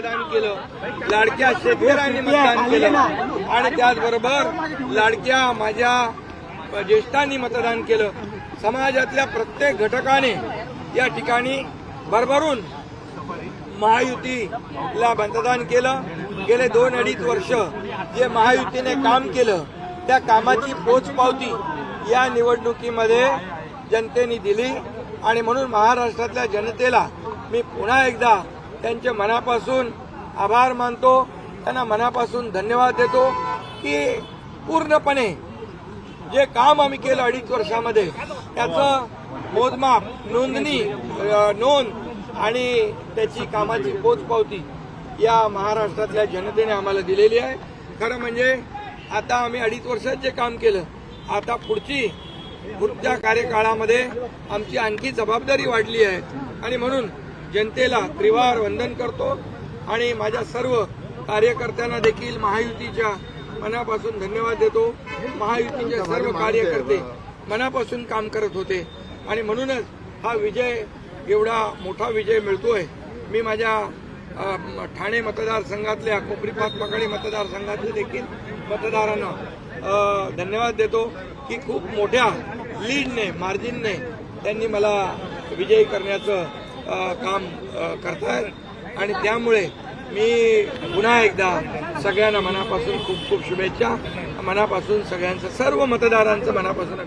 मतदान केलं, लाडक्या शेतकऱ्यांनी मतदान केलं आणि त्याचबरोबर लाडक्या माझ्या ज्येष्ठांनी मतदान केलं. समाजातल्या प्रत्येक घटकाने या ठिकाणी भरभरून महायुतीला मतदान केलं. गेले 2-2.5 वर्ष जे महायुतीने काम केलं त्या कामाची पोचपावती या निवडणुकीमध्ये जनतेने दिली आणि म्हणून महाराष्ट्रातल्या जनतेला मी पुन्हा एकदा त्यांच्या मनापासून आभार मानतो, त्यांना मनापासून धन्यवाद देतो की पूर्णपणे जे काम आम्ही केलं 2.5 वर्षामध्ये त्याचं मोजमाप, नोंद आणि त्याची कामाची पोचपावती या महाराष्ट्रातल्या जनतेने आम्हाला दिलेली आहे. खरं म्हणजे आता आम्ही 2.5 वर्षात जे काम केलं, आता पुढच्या कार्यकाळामध्ये आमची आणखी जबाबदारी वाढली आहे आणि म्हणून जनतेला त्रिवार वंदन करतो आणि माझ्या सर्व कार्यकर्त्यांना देखील महायुतीच्या मनापासून धन्यवाद देतो. महायुतीचे सर्व कार्यकर्ते मनापासून काम करत होते आणि म्हणूनच हा विजय, एवढा मोठा विजय मिळतोय. मी माझ्या ठाणे मतदारसंघातल्या कोपरी पाचपकाडी मतदारसंघातले देखील मतदारांना धन्यवाद देतो की खूप मोठ्या लीडने, मार्जिनने त्यांनी मला विजयी करण्याचं काम करतायत आणि त्यामुळे मी पुन्हा एकदा सगळ्यांना मनापासून खूप खूप शुभेच्छा, मनापासून सगळ्यांचं, सर्व मतदारांचं मनापासून